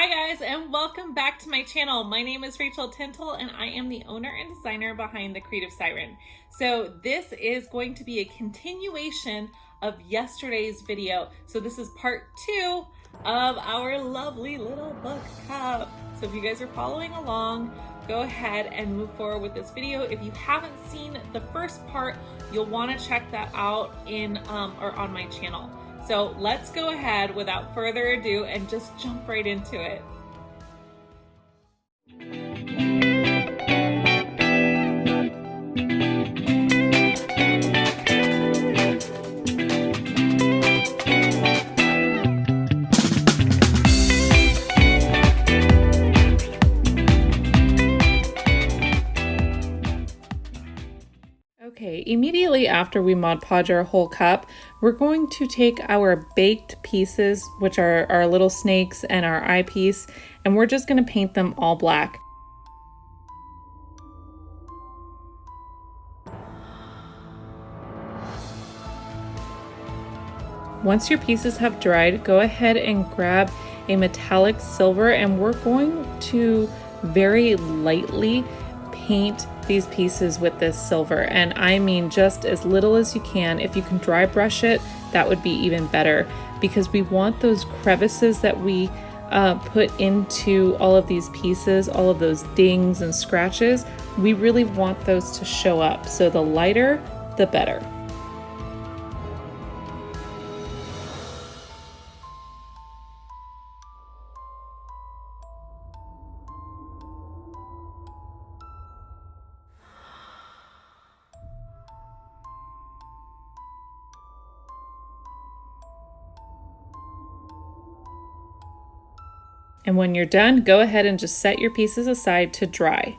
Hi guys, and welcome back to my channel. My name is Rachel Tintle and I am the owner and designer behind the Creative Siren. So this is going to be a continuation of yesterday's video. So this is part 2 of our lovely little book cup. So if you guys are following along, go ahead and move forward with this video. If you haven't seen the first part, you'll want to check that out or on my channel. So let's go ahead without further ado and just jump right into it. Okay, immediately after we Mod Podge our whole cup, we're going to take our baked pieces, which are our little snakes and our eyepiece, and we're just going to paint them all black. Once your pieces have dried, go ahead and grab a metallic silver, and we're going to very lightly paint these pieces with this silver, and I mean just as little as you can. If you can dry brush it, that would be even better, because we want those crevices that we put into all of these pieces, all of those dings and scratches, we really want those to show up. So the lighter, the better. And when you're done, go ahead and just set your pieces aside to dry.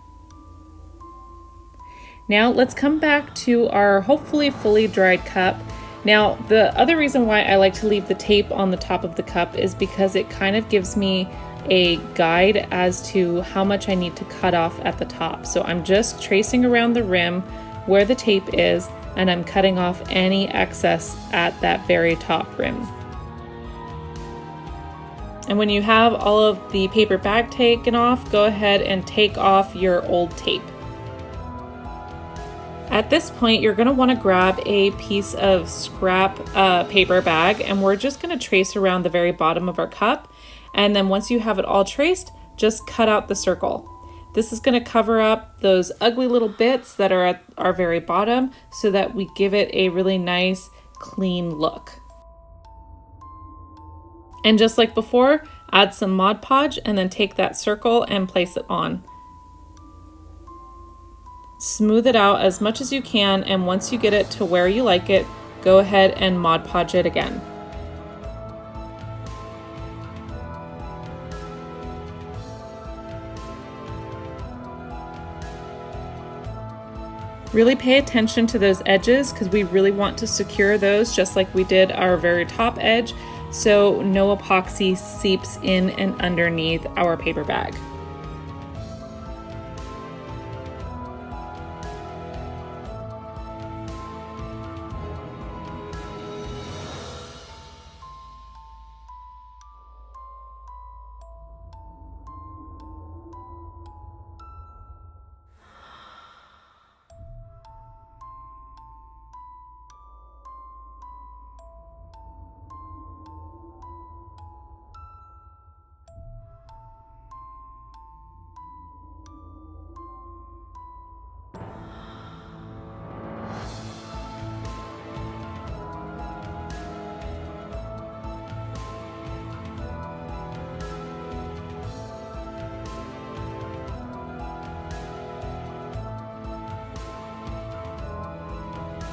Now let's come back to our hopefully fully dried cup. Now the other reason why I like to leave the tape on the top of the cup is because it kind of gives me a guide as to how much I need to cut off at the top. So I'm just tracing around the rim where the tape is, and I'm cutting off any excess at that very top rim. And when you have all of the paper bag taken off, go ahead and take off your old tape. At this point, you're going to want to grab a piece of scrap paper bag, and we're just going to trace around the very bottom of our cup. And then once you have it all traced, just cut out the circle. This is going to cover up those ugly little bits that are at our very bottom so that we give it a really nice, clean look. And just like before, add some Mod Podge and then take that circle and place it on. Smooth it out as much as you can, and once you get it to where you like it, go ahead and Mod Podge it again. Really pay attention to those edges, because we really want to secure those just like we did our very top edge, so no epoxy seeps in and underneath our paper bag.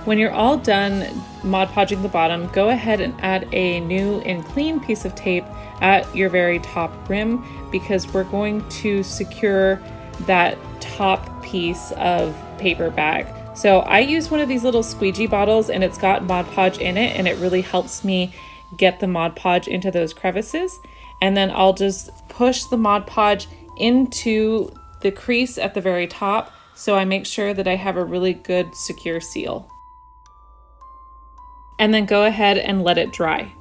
When you're all done Mod Podging the bottom, go ahead and add a new and clean piece of tape at your very top rim, because we're going to secure that top piece of paper bag. So I use one of these little squeegee bottles, and it's got Mod Podge in it, and it really helps me get the Mod Podge into those crevices. And then I'll just push the Mod Podge into the crease at the very top, so I make sure that I have a really good secure seal. And then go ahead and let it dry.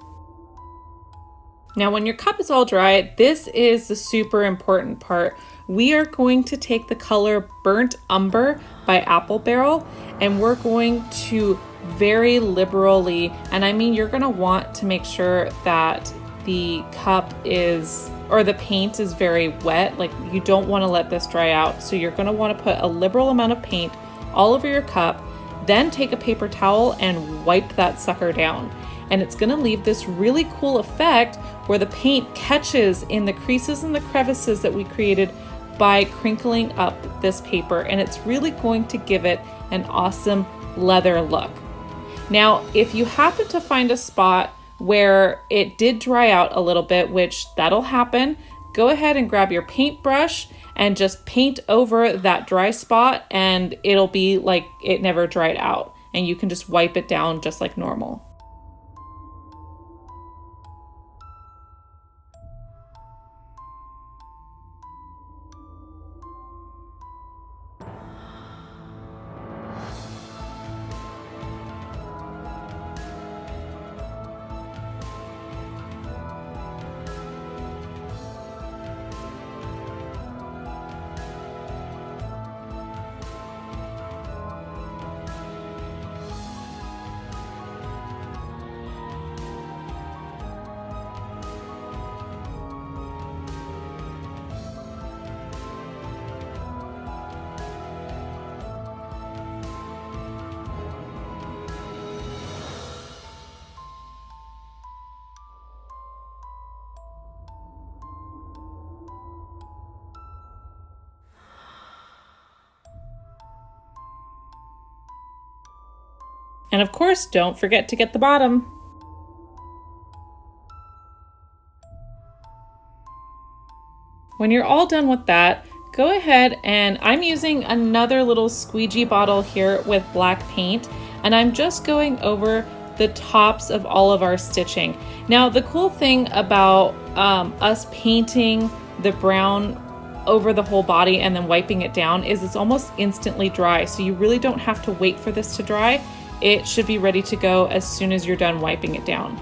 Now, when your cup is all dry, this is the super important part. We are going to take the color Burnt Umber by Apple Barrel, and we're going to very liberally, and I mean you're going to want to make sure that the cup is, or the paint is very wet. Like, you don't want to let this dry out. So you're going to want to put a liberal amount of paint all over your cup, then take a paper towel and wipe that sucker down. And it's going to leave this really cool effect where the paint catches in the creases and the crevices that we created by crinkling up this paper, and it's really going to give it an awesome leather look. Now, if you happen to find a spot where it did dry out a little bit, which that'll happen, go ahead and grab your paintbrush and just paint over that dry spot, and it'll be like it never dried out, and you can just wipe it down just like normal. And of course, don't forget to get the bottom. When you're all done with that, go ahead, and I'm using another little squeegee bottle here with black paint, and I'm just going over the tops of all of our stitching. Now, the cool thing about us painting the brown over the whole body and then wiping it down is it's almost instantly dry, so you really don't have to wait for this to dry. It should be ready to go as soon as you're done wiping it down.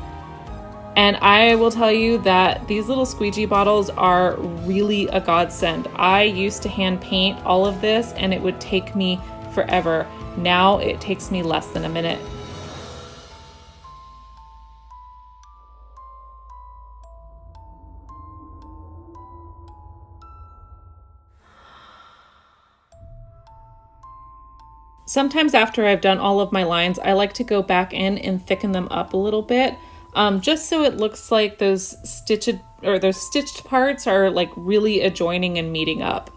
And I will tell you that these little squeegee bottles are really a godsend. I used to hand paint all of this and it would take me forever. Now it takes me less than a minute. Sometimes after I've done all of my lines, I like to go back in and thicken them up a little bit, just so it looks like those stitched parts are like really adjoining and meeting up.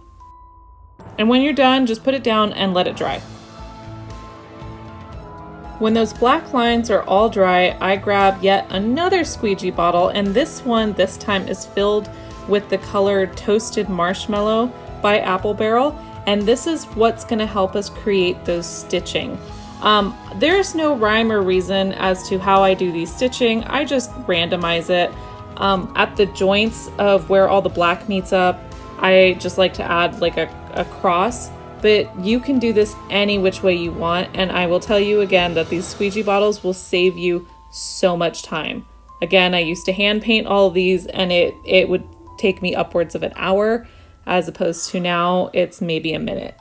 And when you're done, just put it down and let it dry. When those black lines are all dry, I grab yet another squeegee bottle, and this one this time is filled with the color Toasted Marshmallow by Apple Barrel. And this is what's going to help us create those stitching. There's no rhyme or reason as to how I do these stitching. I just randomize it. At the joints of where all the black meets up, I just like to add like a cross, but you can do this any which way you want. And I will tell you again that these squeegee bottles will save you so much time. Again, I used to hand paint all of these and it would take me upwards of an hour, as opposed to now it's maybe a minute.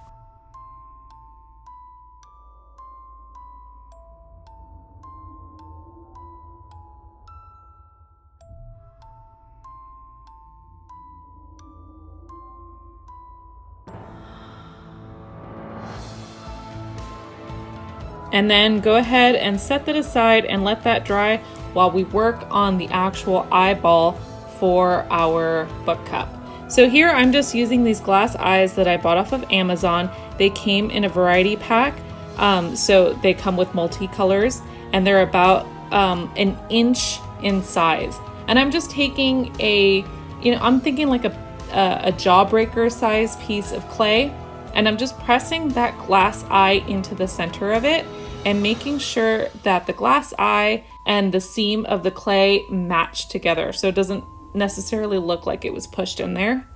And then go ahead and set that aside and let that dry while we work on the actual eyeball for our book cup. So here I'm just using these glass eyes that I bought off of Amazon. They came in a variety pack, so they come with multicolors, and they're about an inch in size. And I'm just taking I'm thinking like a jawbreaker size piece of clay, and I'm just pressing that glass eye into the center of it and making sure that the glass eye and the seam of the clay match together, so it doesn't necessarily look like it was pushed in there.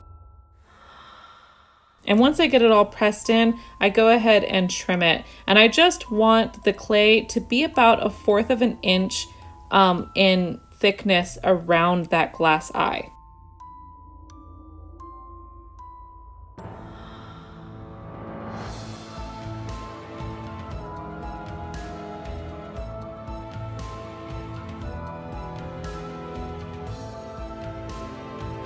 And once I get it all pressed in, I go ahead and trim it. And I just want the clay to be about 1/4 of an inch in thickness around that glass eye.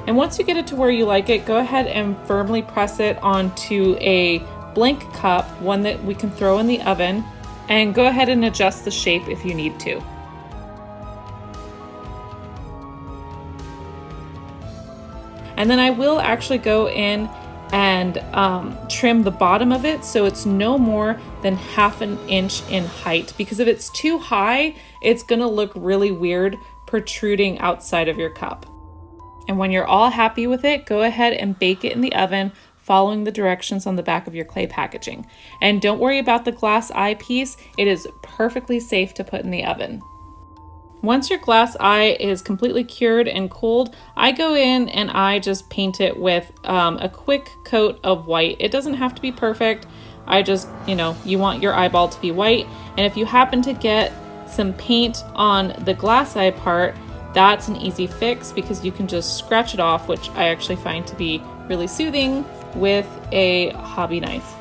And once you get it to where you like it, go ahead and firmly press it onto a blank cup, one that we can throw in the oven, and go ahead and adjust the shape if you need to. And then I will actually go in and trim the bottom of it so it's no more than 1/2 inch in height, because if it's too high, it's gonna look really weird protruding outside of your cup. And when you're all happy with it, go ahead and bake it in the oven, following the directions on the back of your clay packaging. And don't worry about the glass eye piece, it is perfectly safe to put in the oven. Once your glass eye is completely cured and cooled, I go in and I just paint it with a quick coat of white. It doesn't have to be perfect. I just, you want your eyeball to be white. And if you happen to get some paint on the glass eye part, that's an easy fix because you can just scratch it off, which I actually find to be really soothing with a hobby knife.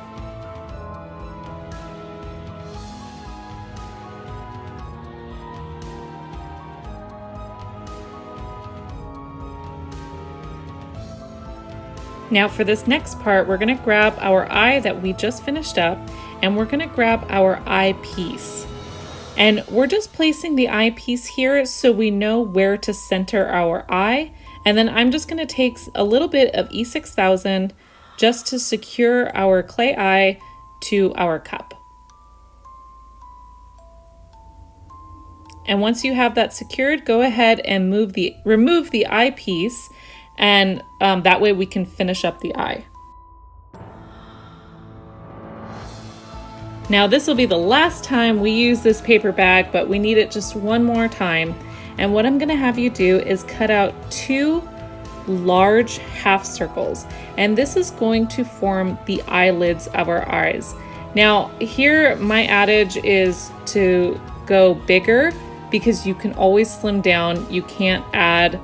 Now for this next part, we're gonna grab our eye that we just finished up and we're gonna grab our eyepiece. And we're just placing the eyepiece here so we know where to center our eye. And then I'm just gonna take a little bit of E6000 just to secure our clay eye to our cup. And once you have that secured, go ahead and remove the eyepiece, and that way we can finish up the eye. Now this will be the last time we use this paper bag, but we need it just one more time. And what I'm gonna have you do is cut out 2 large half circles. And this is going to form the eyelids of our eyes. Now here, my adage is to go bigger because you can always slim down. You can't add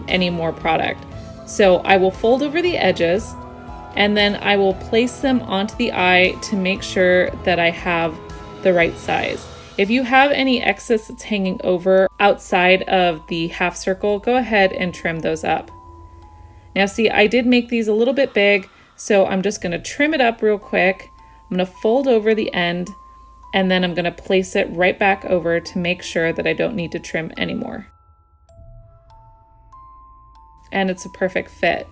any more product. So I will fold over the edges and then I will place them onto the eye to make sure that I have the right size. If you have any excess that's hanging over outside of the half circle, go ahead and trim those up. Now see, I did make these a little bit big, so I'm just gonna trim it up real quick. I'm gonna fold over the end and then I'm gonna place it right back over to make sure that I don't need to trim anymore. And it's a perfect fit.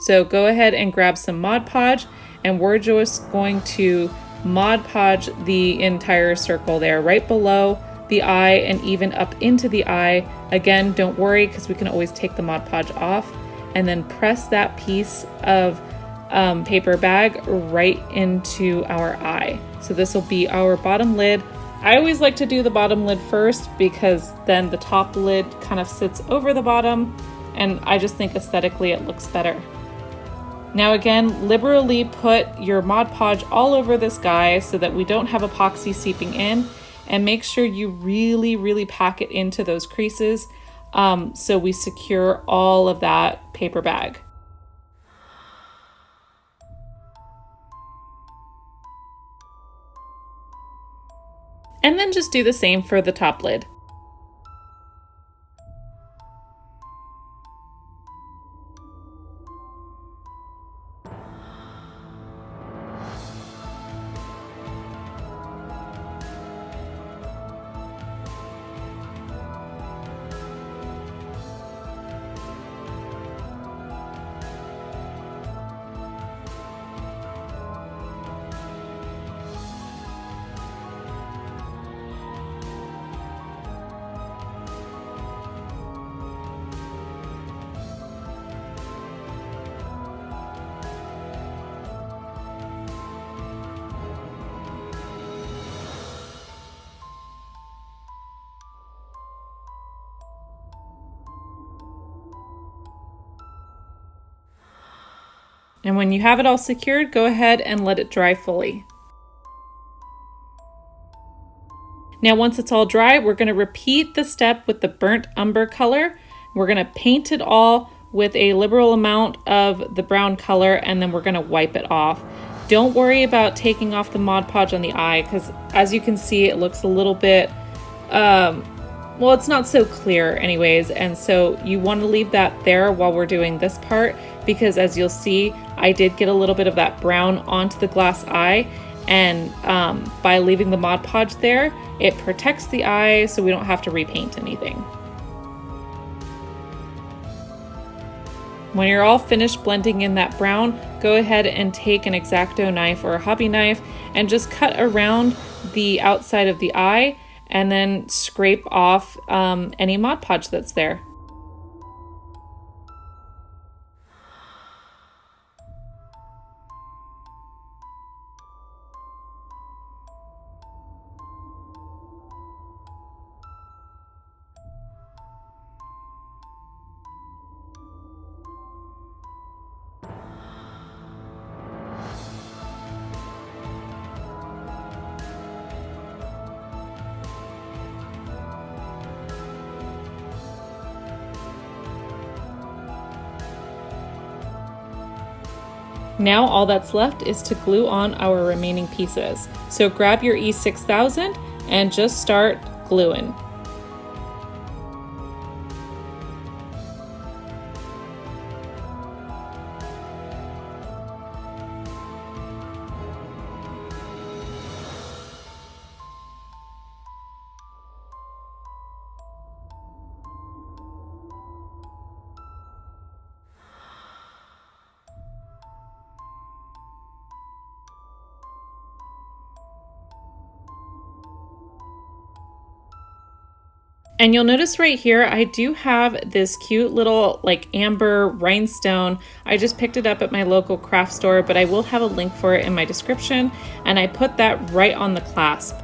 So go ahead and grab some Mod Podge and we're just going to Mod Podge the entire circle there, right below the eye and even up into the eye. Again, don't worry because we can always take the Mod Podge off, and then press that piece of paper bag right into our eye. So this will be our bottom lid. I always like to do the bottom lid first because then the top lid kind of sits over the bottom, and I just think aesthetically it looks better. Now again, liberally put your Mod Podge all over this guy so that we don't have epoxy seeping in, and make sure you really pack it into those creases so we secure all of that paper bag. And then just do the same for the top lid. And when you have it all secured, go ahead and let it dry fully. Now once it's all dry, we're going to repeat the step with the burnt umber color. We're going to paint it all with a liberal amount of the brown color, and then we're going to wipe it off. Don't worry about taking off the Mod Podge on the eye, because as you can see, it looks a little bit, well, it's not so clear anyways, and so you want to leave that there while we're doing this part, because as you'll see, I did get a little bit of that brown onto the glass eye, and by leaving the Mod Podge there, it protects the eye so we don't have to repaint anything. When you're all finished blending in that brown, go ahead and take an X-Acto knife or a hobby knife and just cut around the outside of the eye and then scrape off any Mod Podge that's there. Now all that's left is to glue on our remaining pieces. So grab your E6000 and just start gluing. And you'll notice right here, I do have this cute little like amber rhinestone. I just picked it up at my local craft store, but I will have a link for it in my description. And I put that right on the clasp.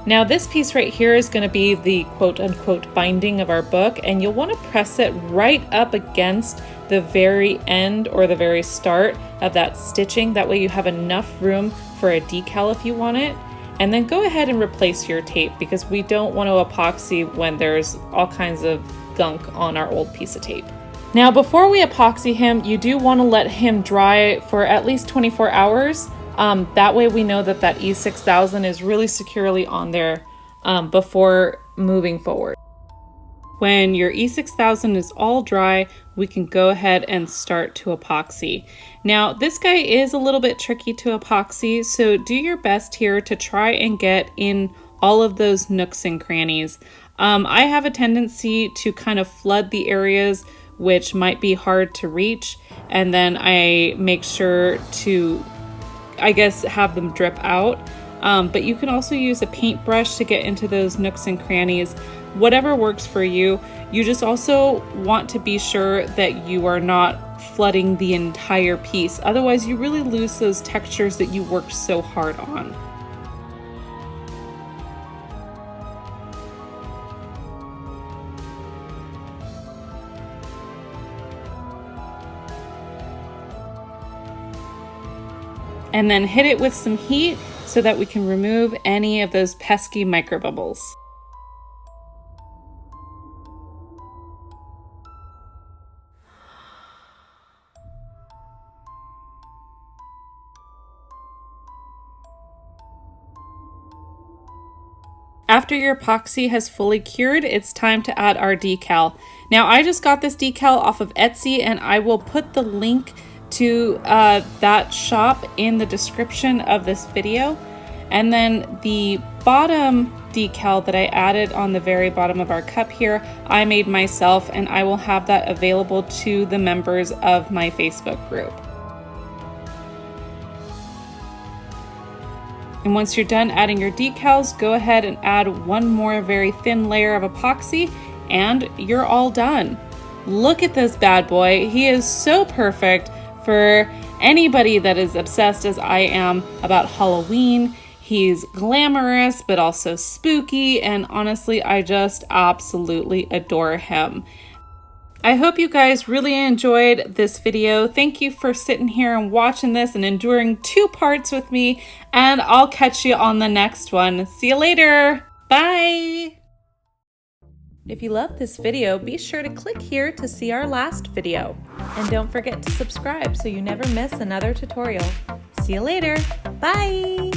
Now this piece right here is going to be the quote unquote binding of our book. And you'll want to press it right up against the very end or the very start of that stitching. That way you have enough room for a decal if you want it. And then go ahead and replace your tape, because we don't want to epoxy when there's all kinds of gunk on our old piece of tape. Now before we epoxy him, you do want to let him dry for at least 24 hours. That way we know that that E6000 is really securely on there before moving forward. When your E6000 is all dry, we can go ahead and start to epoxy. Now, this guy is a little bit tricky to epoxy, so do your best here to try and get in all of those nooks and crannies. I have a tendency to kind of flood the areas which might be hard to reach, and then I make sure to, I guess, have them drip out. But you can also use a paintbrush to get into those nooks and crannies. Whatever works for you. You just also want to be sure that you are not flooding the entire piece. Otherwise, you really lose those textures that you worked so hard on. And then hit it with some heat so that we can remove any of those pesky microbubbles. After your epoxy has fully cured, it's time to add our decal. Now I just got this decal off of Etsy, and I will put the link to that shop in the description of this video. And then the bottom decal that I added on the very bottom of our cup here, I made myself, and I will have that available to the members of my Facebook group. And once you're done adding your decals, go ahead and add one more very thin layer of epoxy, and you're all done. Look at this bad boy. He is so perfect for anybody that is obsessed as I am about Halloween. He's glamorous, but also spooky, and honestly, I just absolutely adore him. I hope you guys really enjoyed this video. Thank you for sitting here and watching this and enduring 2 parts with me, and I'll catch you on the next one. See you later! Bye! If you love this video, be sure to click here to see our last video. And don't forget to subscribe so you never miss another tutorial. See you later. Bye!